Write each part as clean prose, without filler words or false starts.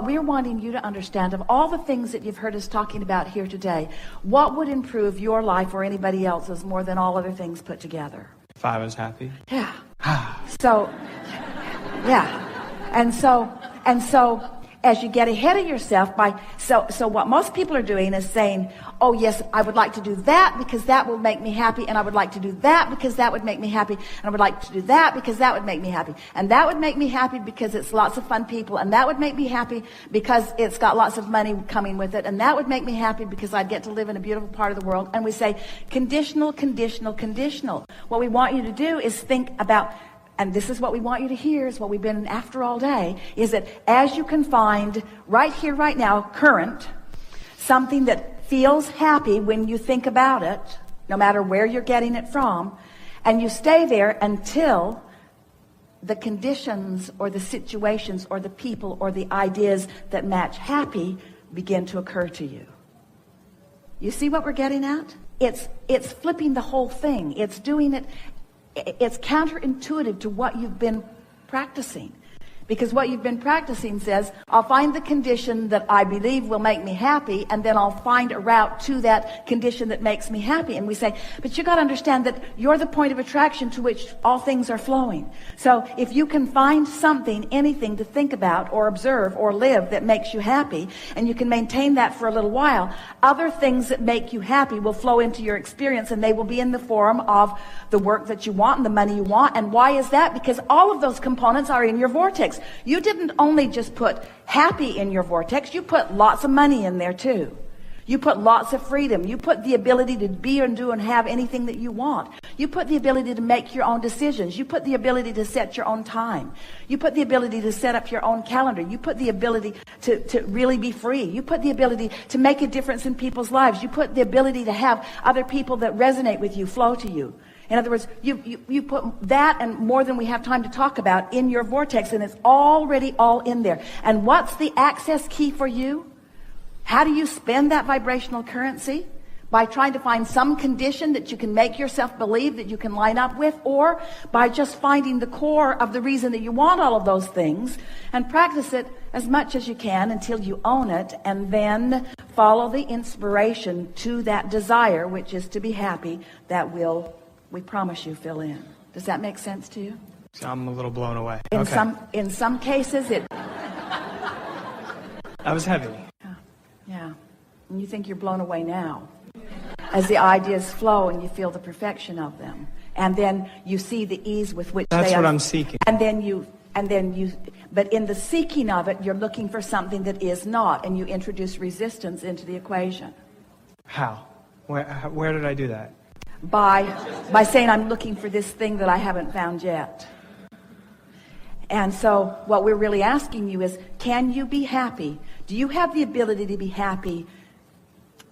We're wanting you to understand, of all the things that you've heard us talking about here today, what would improve your life or anybody else's more than all other things put together? If I was happy. Yeah. So, yeah. And so, as you get ahead of yourself so what most people are doing is saying, oh yes, I would like to do that because that will make me happy, and I would like to do that because that would make me happy, and I would like to do that because that would make me happy, and that would make me happy because it's lots of fun people, and that would make me happy because it's got lots of money coming with it, and that would make me happy because I'd get to live in a beautiful part of the world. And we say conditional, conditional, conditional. What we want you to do is think about, and this is what we want you to hear, is what we've been after all day, is that as you can find right here, right now, current, something that feels happy when you think about it, no matter where you're getting it from, and you stay there until the conditions or the situations or the people or the ideas that match happy begin to occur to you. You see what we're getting at? It's flipping the whole thing. It's doing it. It's counterintuitive to what you've been practicing. Because what you've been practicing says, I'll find the condition that I believe will make me happy, and then I'll find a route to that condition that makes me happy. And we say, but you got to understand that you're the point of attraction to which all things are flowing. So if you can find something, anything to think about or observe or live that makes you happy, and you can maintain that for a little while, other things that make you happy will flow into your experience, and they will be in the form of the work that you want and the money you want. And why is that? Because all of those components are in your vortex. You didn't only just put happy in your vortex, you put lots of money in there too. You put lots of freedom. You put the ability to be and do and have anything that you want. You put the ability to make your own decisions. You put the ability to set your own time. You put the ability to set up your own calendar. You put the ability to really be free. You put the ability to make a difference in people's lives. You put the ability to have other people that resonate with you flow to you. In other words, you put that and more than we have time to talk about in your vortex, and it's already all in there. And what's the access key for you? How do you spend that vibrational currency? By trying to find some condition that you can make yourself believe that you can line up with, or by just finding the core of the reason that you want all of those things and practice it as much as you can until you own it, and then follow the inspiration to that desire, which is to be happy, that will, we promise you, fill in. Does that make sense to you? So I'm a little blown away. In some cases it... That was heavy. Yeah. And you think you're blown away now as the ideas flow and you feel the perfection of them. And then you see the ease with which That's what I'm seeking. But in the seeking of it, you're looking for something that is not, and you introduce resistance into the equation. How? Where did I do that? By saying, I'm looking for this thing that I haven't found yet. And so what we're really asking you is, can you be happy? Do you have the ability to be happy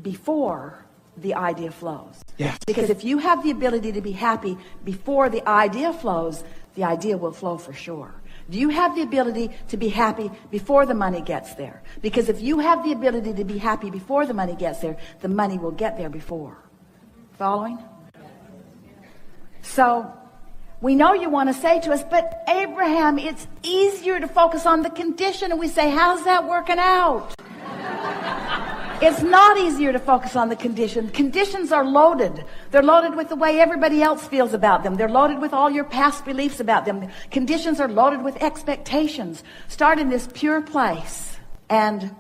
before the idea flows? Yes. Because if you have the ability to be happy before the idea flows, the idea will flow for sure. Do you have the ability to be happy before the money gets there? Because if you have the ability to be happy before the money gets there, the money will get there before. Following? So we know you want to say to us, but Abraham, it's easier to focus on the condition. And we say, how's that working out? It's not easier to focus on the condition. Conditions are loaded. They're loaded with the way everybody else feels about them. They're loaded with all your past beliefs about them. Conditions are loaded with expectations. Start in this pure place and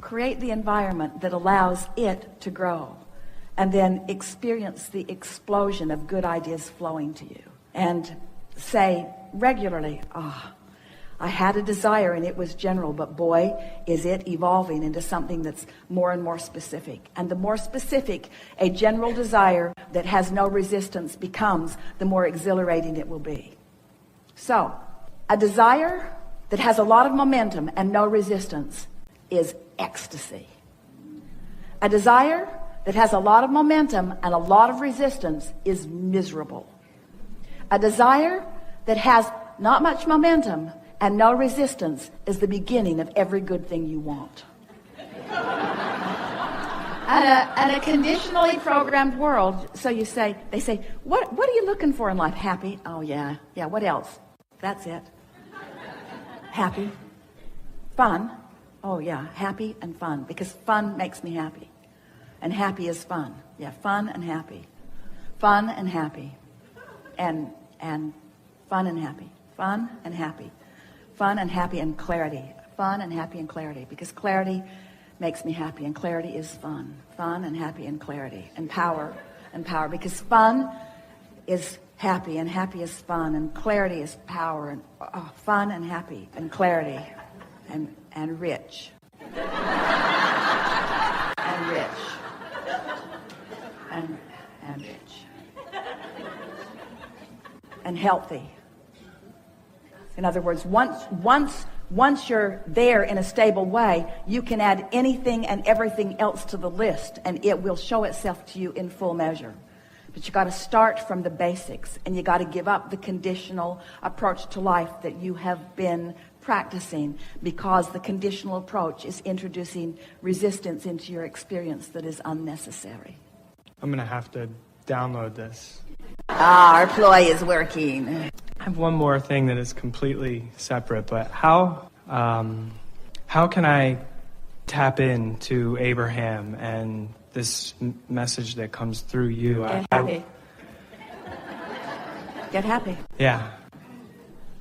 create the environment that allows it to grow. And then experience the explosion of good ideas flowing to you. And say regularly, I had a desire and it was general, but boy, is it evolving into something that's more and more specific. And the more specific a general desire that has no resistance becomes, the more exhilarating it will be. So, a desire that has a lot of momentum and no resistance is ecstasy. A desire that has a lot of momentum and a lot of resistance is miserable. A desire that has not much momentum and no resistance is the beginning of every good thing you want. And a conditionally programmed world, so they say, what are you looking for in life? Happy? Oh yeah, what else? That's it. Happy, fun, Oh yeah, happy and fun, because fun makes me happy. And happy is fun. Yeah, fun and happy. Fun and happy. And fun and happy. Fun and happy. Fun and happy and clarity. Fun and happy and clarity. Because clarity makes me happy, and clarity is fun. Fun and happy and clarity. And power. Because fun is happy, and happy is fun, and clarity is power, and fun and happy and clarity and rich. And rich. And rich. And healthy. In other words, once you're there in a stable way, you can add anything and everything else to the list, and it will show itself to you in full measure. But you got to start from the basics, and you got to give up the conditional approach to life that you have been practicing, because the conditional approach is introducing resistance into your experience that is unnecessary. I'm going to have to download this. Our ploy is working. I have one more thing that is completely separate, but how can I tap into Abraham and this message that comes through you? Get happy. Get happy. Yeah.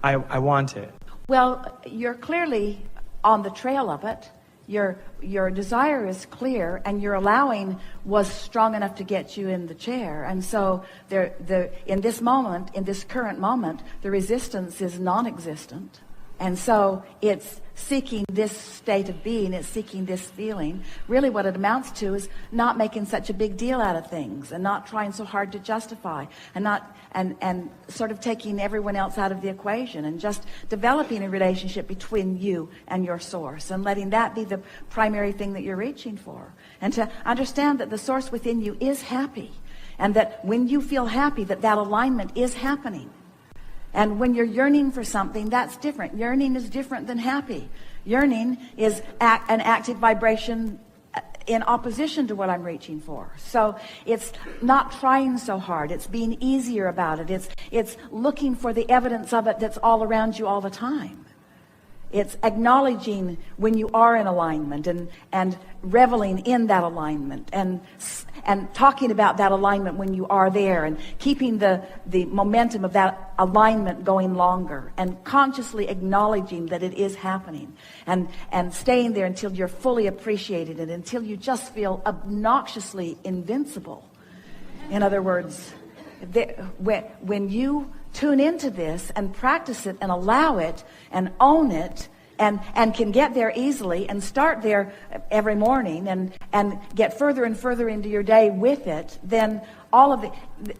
I want it. Well, you're clearly on the trail of it. Your desire is clear, and your allowing was strong enough to get you in the chair. And so in this moment, in this current moment, the resistance is non-existent. And so it's seeking this state of being, it's seeking this feeling. Really what it amounts to is not making such a big deal out of things, and not trying so hard to justify, and sort of taking everyone else out of the equation, and just developing a relationship between you and your source, and letting that be the primary thing that you're reaching for. And to understand that the source within you is happy, and that when you feel happy, that alignment is happening. And when you're yearning for something, that's different. Yearning is different than happy. Yearning is an active vibration in opposition to what I'm reaching for. So it's not trying so hard. It's being easier about it. It's looking for the evidence of it that's all around you all the time. It's acknowledging when you are in alignment, and reveling in that alignment, and talking about that alignment when you are there, and keeping the momentum of that alignment going longer, and consciously acknowledging that it is happening, and staying there until you're fully appreciated, and until you just feel obnoxiously invincible. In other words, when you tune into this and practice it and allow it and own it, and can get there easily, and start there every morning, and get further and further into your day with it, then all of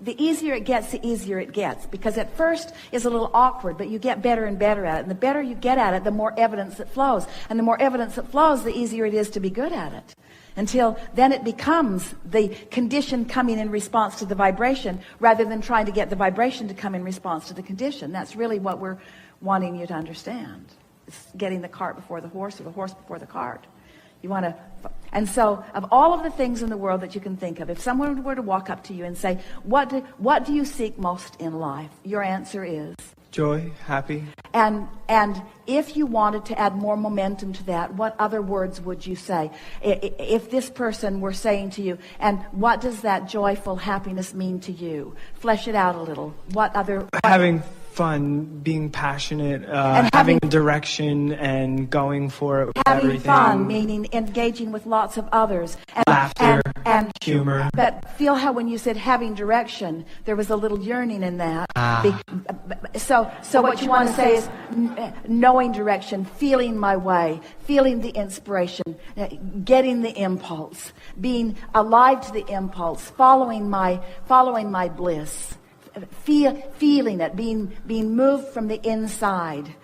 the easier it gets, the easier it gets. Because at first it's a little awkward, but you get better and better at it. And the better you get at it, the more evidence that flows. And the more evidence that flows, the easier it is to be good at it. Until then it becomes the condition coming in response to the vibration, rather than trying to get the vibration to come in response to the condition. That's really what we're wanting you to understand. It's getting the cart before the horse, or the horse before the cart. You want to, and so of all of the things in the world that you can think of, if someone were to walk up to you and say, what do you seek most in life? Your answer is Joy, happy. And if you wanted to add more momentum to that, what other words would you say? If this person were saying to you, and what does that joyful happiness mean to you? Flesh it out a little. Having fun, being passionate, having direction, and going for it with having everything. Fun, meaning engaging with lots of others. And, laughter, and humor. But feel how when you said having direction, there was a little yearning in that. So what you want to say is knowing direction, feeling my way, feeling the inspiration, getting the impulse, being alive to the impulse, following my bliss. Feeling it, being moved from the inside,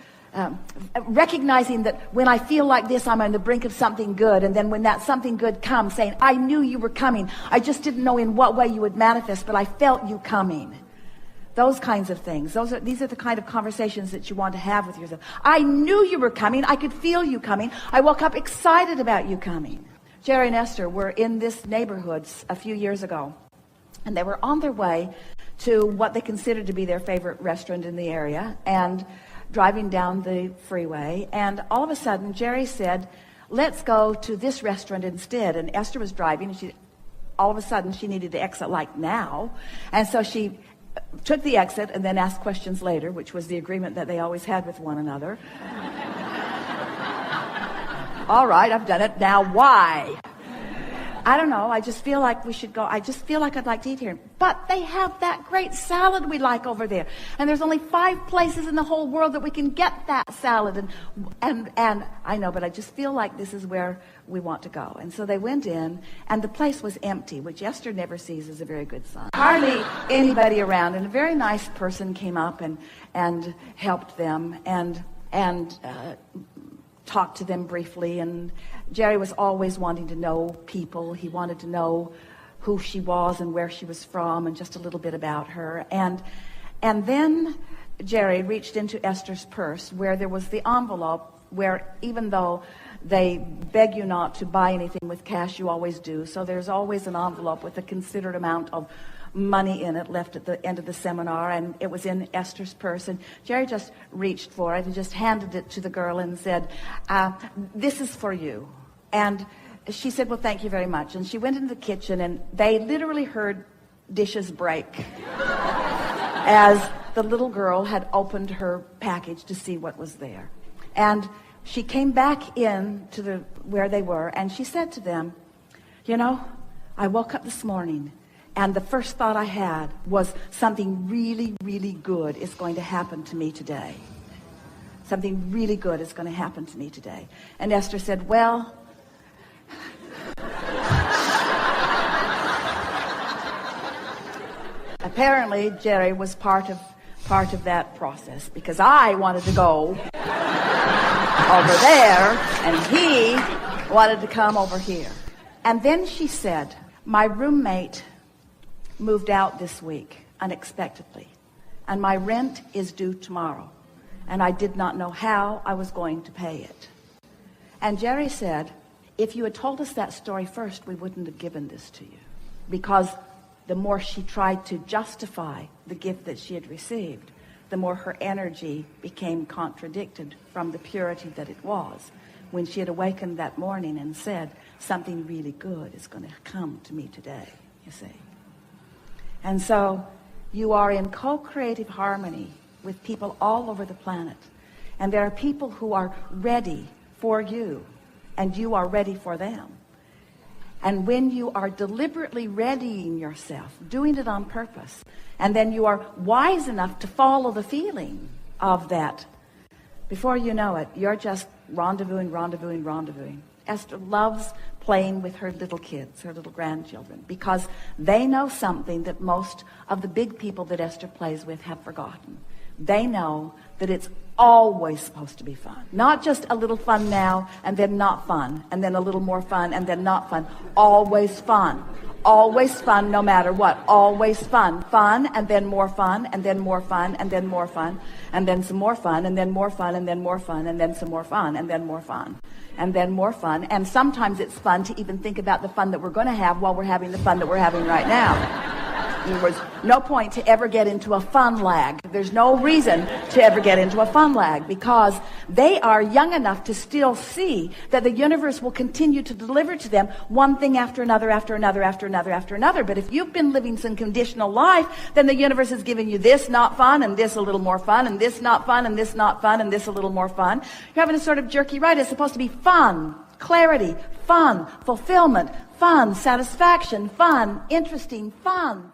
recognizing that when I feel like this, I'm on the brink of something good, and then when that something good comes, saying, I knew you were coming, I just didn't know in what way you would manifest, but I felt you coming. Those kinds of things. These are the kind of conversations that you want to have with yourself. I knew you were coming, I could feel you coming, I woke up excited about you coming. Jerry and Ester were in this neighborhood a few years ago, and they were on their way to what they considered to be their favorite restaurant in the area, and driving down the freeway. And all of a sudden, Jerry said, let's go to this restaurant instead. And Esther was driving, and all of a sudden she needed to exit like now. And so she took the exit and then asked questions later, which was the agreement that they always had with one another. All right, I've done it. Now why? I don't know. I just feel like we should go. I just feel like I'd like to eat here. But they have that great salad we like over there. And there's only 5 places in the whole world that we can get that salad. And I know, but I just feel like this is where we want to go. And so they went in, and the place was empty, which Esther never sees as a very good sign. Hardly anybody around. And a very nice person came up and helped them and talked to them briefly. And Jerry was always wanting to know people. He wanted to know who she was and where she was from and just a little bit about her. And then Jerry reached into Esther's purse where there was the envelope where, even though they beg you not to buy anything with cash, you always do. So there's always an envelope with a considered amount of money in it left at the end of the seminar, and it was in Esther's purse. And Jerry just reached for it and just handed it to the girl and said, this is for you. And she said, well, thank you very much. And she went into the kitchen, and they literally heard dishes break as the little girl had opened her package to see what was there. And she came back in to where they were, and she said to them, you know, I woke up this morning, and the first thought I had was something really, really good is going to happen to me today. Something really good is going to happen to me today. And Esther said, well, apparently Jerry was part of that process, because I wanted to go over there, and he wanted to come over here. And then she said, my roommate moved out this week unexpectedly, and my rent is due tomorrow, and I did not know how I was going to pay it. And Jerry said, if you had told us that story first, we wouldn't have given this to you. Because the more she tried to justify the gift that she had received, the more her energy became contradicted from the purity that it was when she had awakened that morning and said, something really good is going to come to me today, you see. And so you are in co-creative harmony with people all over the planet. And there are people who are ready for you, and you are ready for them. And when you are deliberately readying yourself, doing it on purpose, and then you are wise enough to follow the feeling of that, before you know it, you're just rendezvousing. Esther loves playing with her little kids, her little grandchildren, because they know something that most of the big people that Esther plays with have forgotten. They know that it's always supposed to be fun. Not just a little fun now and then not fun, and then a little more fun and then not fun. Always fun. Always fun no matter what. Always fun. Fun, and then more fun, and then more fun, and then more fun, and then some more fun, and then more fun, and then more fun, and then some more fun, and then more fun, and then more fun. And sometimes it's fun to even think about the fun that we're going to have while we're having the fun that we're having right now. There was no point to ever get into a fun lag. There's no reason to ever get into a fun lag, because they are young enough to still see that the universe will continue to deliver to them one thing after another, after another, after another, after another. But if you've been living some conditional life, then the universe is giving you this not fun, and this a little more fun, and this not fun, and this not fun, and this a little more fun. You're having a sort of jerky ride. It's supposed to be fun, clarity, fun, fulfillment, fun, satisfaction, fun, interesting, fun.